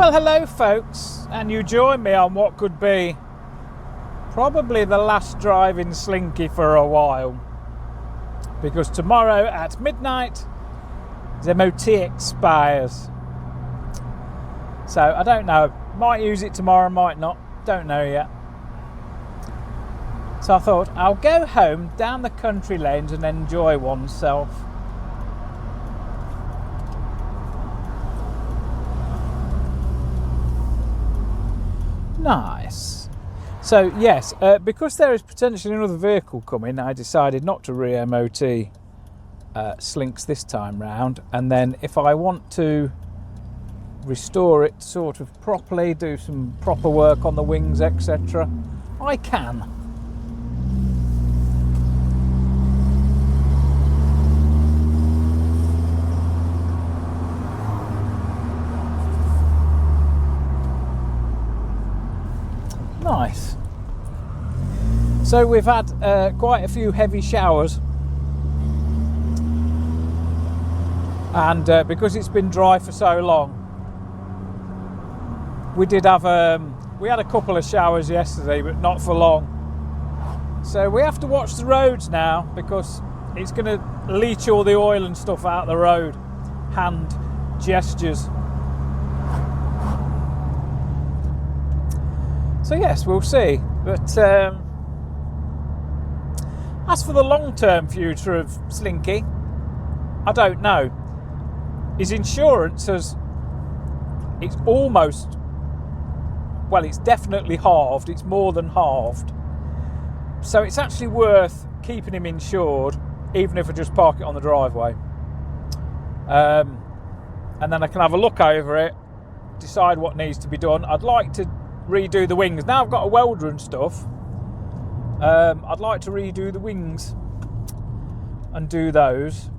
Well, hello folks, and you join me on what could be probably the last drive in Slinky for a while, because tomorrow at midnight the MOT expires. So I don't know, might use it tomorrow, might not, don't know yet. So I thought I'll go home down the country lanes and enjoy oneself. Nice. So yes, because there is potentially another vehicle coming, I decided not to re-MOT Slinks this time round, and then if I want to restore it sort of properly, do some proper work on the wings, etc., I can. Nice. So we've had quite a few heavy showers, and because it's been dry for so long, we did have we had a couple of showers yesterday, but not for long. So we have to watch the roads now, because it's going to leach all the oil and stuff out the road. Hand gestures. So yes, we'll see. But as for the long-term future of Slinky, I don't know. His insurance it's almost, well, it's definitely halved. It's more than halved. So it's actually worth keeping him insured, even if I just park it on the driveway. And then I can have a look over it, decide what needs to be done. I'd like to redo the wings. Now I've got a welder and stuff, I'd like to redo the wings and do those,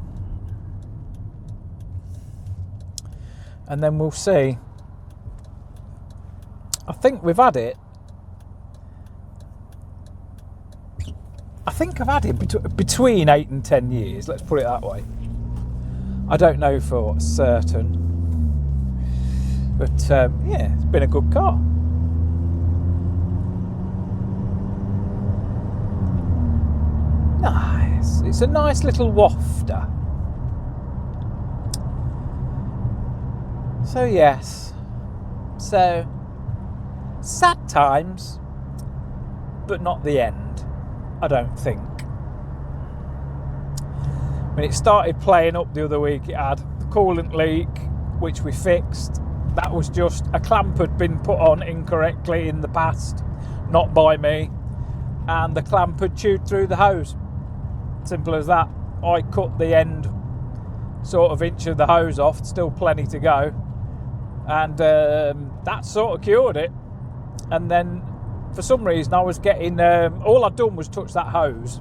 and then we'll see. I think we've had it. I think I've had it between 8 and 10 years, let's put it that way. I don't know for certain, but yeah, it's been a good car. Nice. It's a nice little wafter. So yes. So sad times, but not the end, I don't think. When it started playing up the other week, it had the coolant leak, which we fixed. That was just a clamp had been put on incorrectly in the past, not by me, and the clamp had chewed through the hose. Simple as that. I cut the end sort of inch of the hose off, still plenty to go, and that sort of cured it. And then for some reason I was getting all I'd done was touch that hose,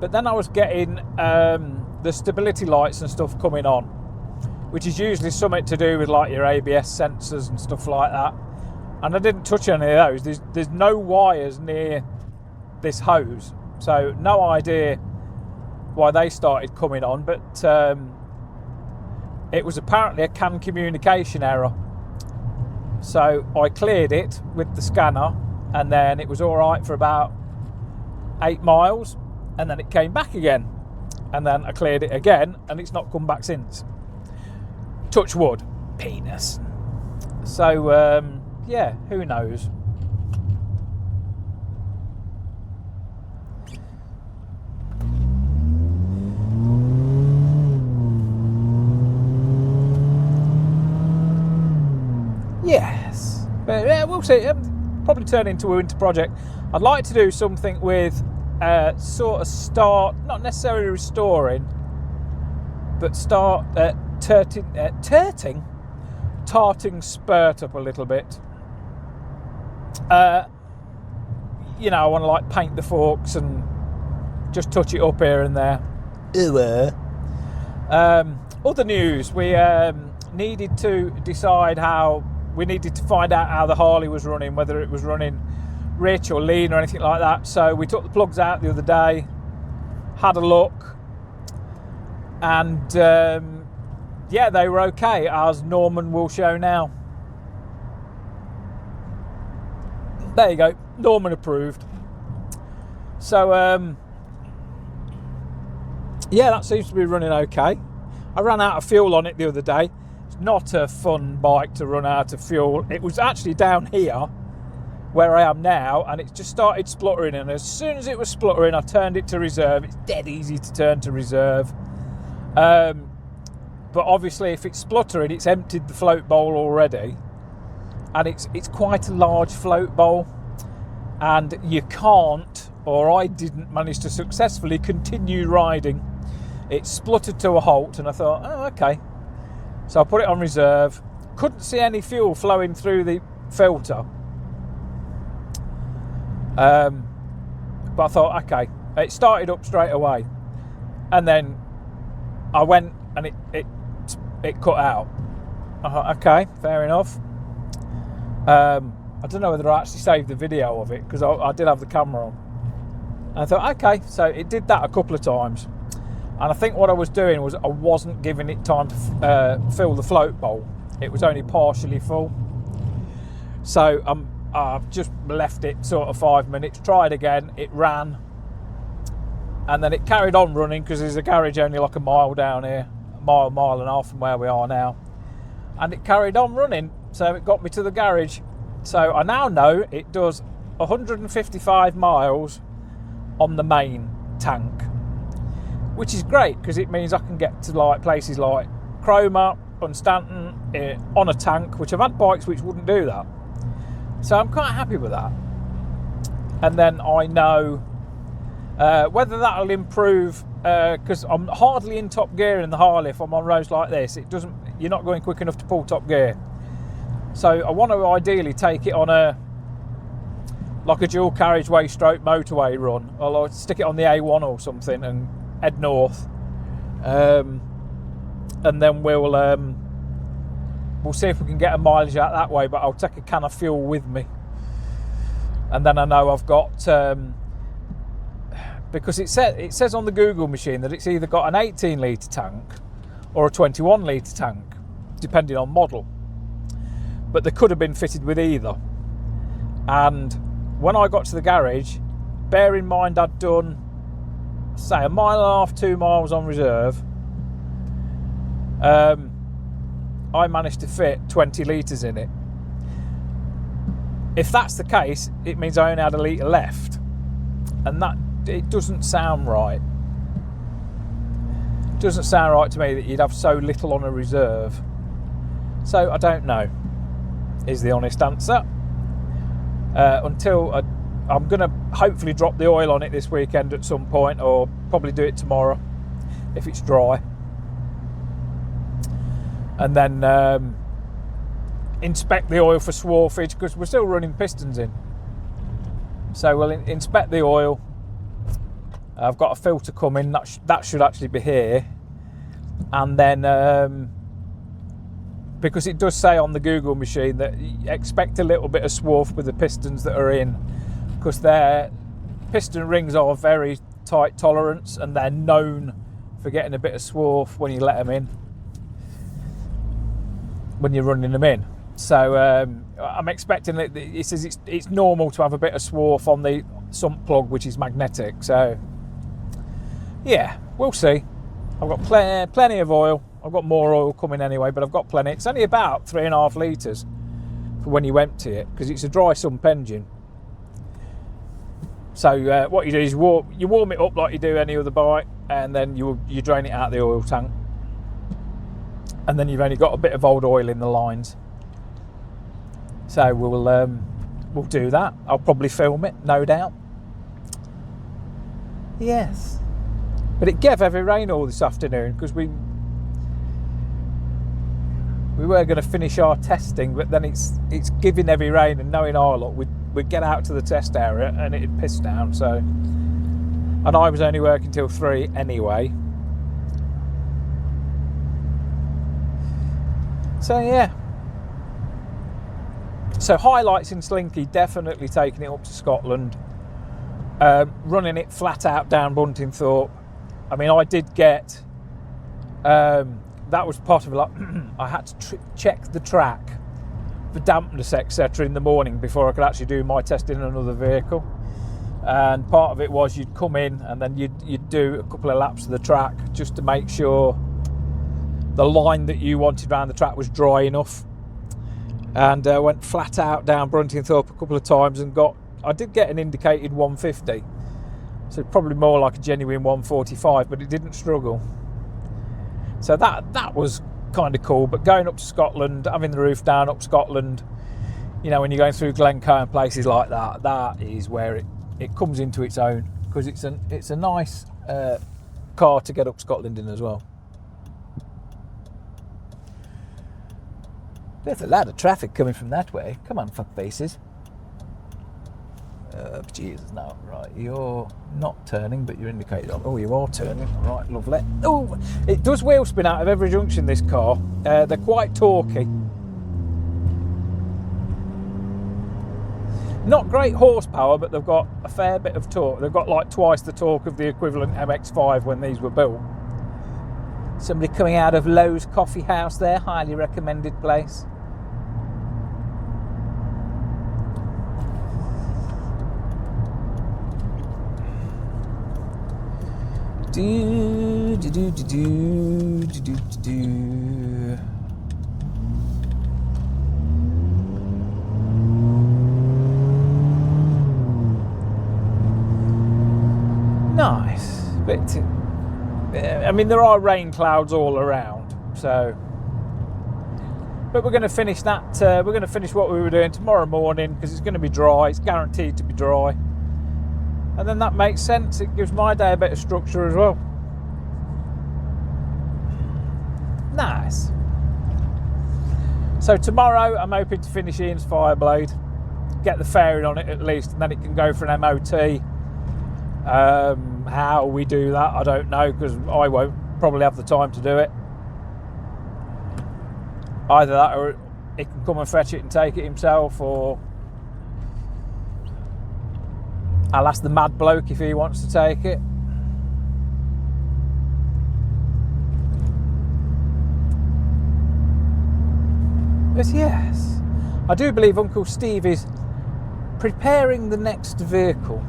but then I was getting the stability lights and stuff coming on, which is usually something to do with like your ABS sensors and stuff like that, and I didn't touch any of those. There's no wires near this hose, so no idea why they started coming on, but it was apparently a CAN communication error. So I cleared it with the scanner, and then it was all right for about 8 miles, and then it came back again, and then I cleared it again, and it's not come back since. Touch wood. Penis. So yeah, who knows. Yes, but yeah, we'll see. Probably turn into a winter project. I'd like to do something with sort of start, not necessarily restoring, but start tarting spurt up a little bit. You know, I want to like paint the forks and just touch it up here and there. Other news, we needed to decide how. We needed to find out how the Harley was running, whether it was running rich or lean or anything like that. So we took the plugs out the other day, had a look, and yeah, they were okay, as Norman will show now. there you go, Norman approved. So yeah, that seems to be running okay. I ran out of fuel on it the other day. It's not a fun bike to run out of fuel. It was actually down here where I am now, and it just started spluttering, and as soon as it was spluttering, I turned it to reserve. It's dead easy to turn to reserve, but obviously if it's spluttering, it's emptied the float bowl already, and it's quite a large float bowl, and you can't, or I didn't manage to successfully continue riding. It spluttered to a halt, and I thought, oh, okay. So I put it on reserve. Couldn't see any fuel flowing through the filter. But I thought, okay. It started up straight away. And then I went and it cut out. I thought, okay, fair enough. I don't know whether I actually saved the video of it, because I did have the camera on. And I thought, okay, so it did that a couple of times. And I think what I was doing was I wasn't giving it time to fill the float bowl. It was only partially full. So I've just left it sort of 5 minutes, tried again, it ran. And then it carried on running, because there's a garage only like a mile down here, mile and a half from where we are now. And it carried on running, so it got me to the garage. So I now know it does 155 miles on the main tank, which is great, because it means I can get to like places like Cromer and Stanton on a tank, which I've had bikes which wouldn't do that. So I'm quite happy with that. And then I know whether that'll improve, because I'm hardly in top gear in the Harley. If I'm on roads like this, you're not going quick enough to pull top gear. So I want to ideally take it on a dual carriageway stroke motorway run, or I'll stick it on the A1 or something and head north, and then we'll see if we can get a mileage out that way. But I'll take a can of fuel with me, and then I know I've got because it says on the Google machine that it's either got an 18 litre tank or a 21 litre tank, depending on model. But they could have been fitted with either. And when I got to the garage, bear in mind I'd done, say, 1.5 miles, 2 miles on reserve. I managed to fit 20 litres in it. If that's the case, it means I only had a litre left, and that it doesn't sound right. It doesn't sound right to me that you'd have so little on a reserve. So I don't know, is the honest answer. Until I'm going to hopefully drop the oil on it this weekend at some point, or probably do it tomorrow if it's dry. And then inspect the oil for swarfage, because we're still running pistons in. So we'll inspect the oil. I've got a filter coming, that should actually be here. And then, because it does say on the Google machine that you expect a little bit of swarf with the pistons that are in, because their piston rings are very tight tolerance, and they're known for getting a bit of swarf when you let them in, when you're running them in. So I'm expecting that it says it's normal to have a bit of swarf on the sump plug, which is magnetic. So yeah, we'll see. I've got plenty of oil. I've got more oil coming anyway, but I've got plenty. It's only about 3.5 litres for when you empty it, because it's a dry sump engine. So what you do is you warm it up like you do any other bike, and then you drain it out of the oil tank, and then you've only got a bit of old oil in the lines. So we'll do that. I'll probably film it, no doubt. Yes, but it gave heavy rain all this afternoon, because we were going to finish our testing, but then it's giving heavy rain, and knowing our luck, we'd get out to the test area and it'd piss down. So, and I was only working till 3 anyway. So yeah. So highlights in Slinky, definitely taking it up to Scotland, running it flat out down Buntingthorpe. I mean, I did get. That was part of it. Like, I had to check the track for dampness, etc. in the morning before I could actually do my testing in another vehicle. And part of it was you'd come in and then you'd do a couple of laps of the track just to make sure the line that you wanted around the track was dry enough. And went flat out down Bruntingthorpe a couple of times and I did get an indicated 150, so probably more like a genuine 145, but it didn't struggle. So that was kind of cool. But going up to Scotland, having the roof down up Scotland, you know, when you're going through Glencoe and places like that, that is where it comes into its own, because it's a nice car to get up Scotland in as well. There's a lot of traffic coming from that way. Come on, fuck faces. Jesus, no, right. You're not turning, but you're indicated. Oh, you are turning. Right, lovely. Oh, it does wheel spin out of every junction, this car. They're quite torquey. Not great horsepower, but they've got a fair bit of torque. They've got like twice the torque of the equivalent MX-5 when these were built. Somebody coming out of Lowe's Coffee House there, highly recommended place. Do. Nice, but I mean there are rain clouds all around, so. But we're going to finish that. We're going to finish what we were doing tomorrow morning because it's going to be dry. It's guaranteed to be dry. And then that makes sense. It gives my day a bit of structure as well. Nice. So tomorrow I'm hoping to finish Ian's Fireblade, get the fairing on it at least, and then it can go for an MOT. How we do that, I don't know, because I won't probably have the time to do it. Either that or he can come and fetch it and take it himself, or I'll ask the mad bloke if he wants to take it. But yes, I do believe Uncle Steve is preparing the next vehicle.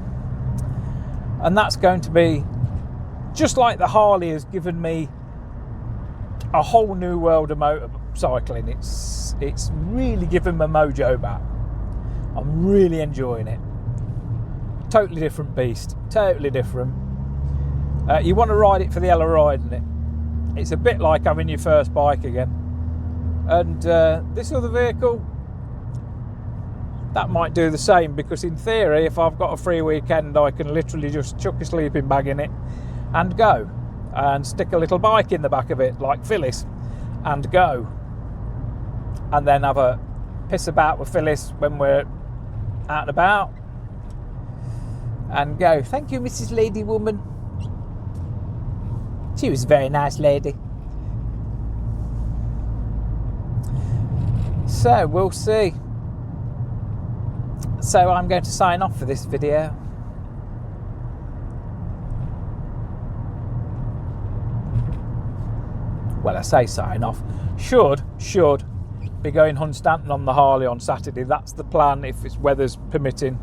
And that's going to be, just like the Harley has given me a whole new world of motorcycling. It's really given my mojo back. I'm really enjoying it. Totally different beast, totally different. You want to ride it for the hell of riding it. It's a bit like having your first bike again. And this other vehicle, that might do the same, because in theory, if I've got a free weekend, I can literally just chuck a sleeping bag in it and go, and stick a little bike in the back of it like Phyllis and go, and then have a piss about with Phyllis when we're out and about and go. Thank you, Mrs. Lady Woman. She was a very nice lady. So we'll see. So I'm going to sign off for this video. Well, I say sign off. Should be going Hunstanton on the Harley on Saturday. That's the plan if it's weather's permitting.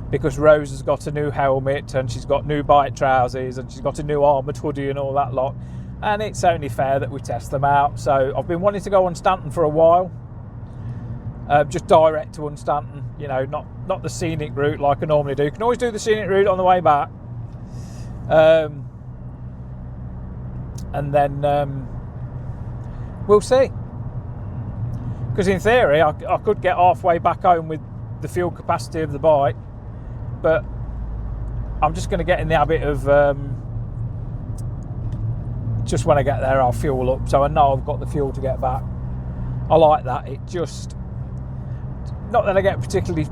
Because Rose has got a new helmet and she's got new bike trousers and she's got a new armoured hoodie and all that lot. And it's only fair that we test them out. So I've been wanting to go on Stanton for a while. Just direct to Hunstanton, you know, not the scenic route like I normally do. You can always do the scenic route on the way back. And then we'll see. Because in theory, I could get halfway back home with the fuel capacity of the bike. But I'm just going to get in the habit of just when I get there, I'll fuel up. So I know I've got the fuel to get back. I like that. It just... Not that I get particularly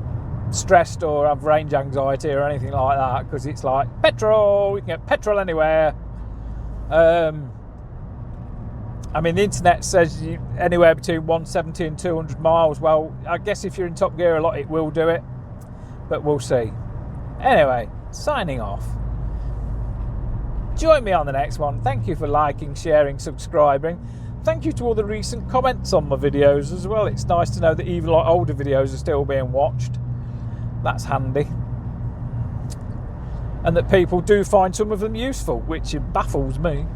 stressed or have range anxiety or anything like that, because it's like petrol, we can get petrol anywhere. I mean, the internet says anywhere between 170 and 200 miles. Well, I guess if you're in top gear a lot, it will do it, but we'll see. Anyway, signing off. Join me on the next one. Thank you for liking, sharing, subscribing. thank you to all the recent comments on my videos as well. It's nice to know that even like older videos are still being watched. That's handy. And that people do find some of them useful, which baffles me.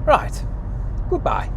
Right, goodbye.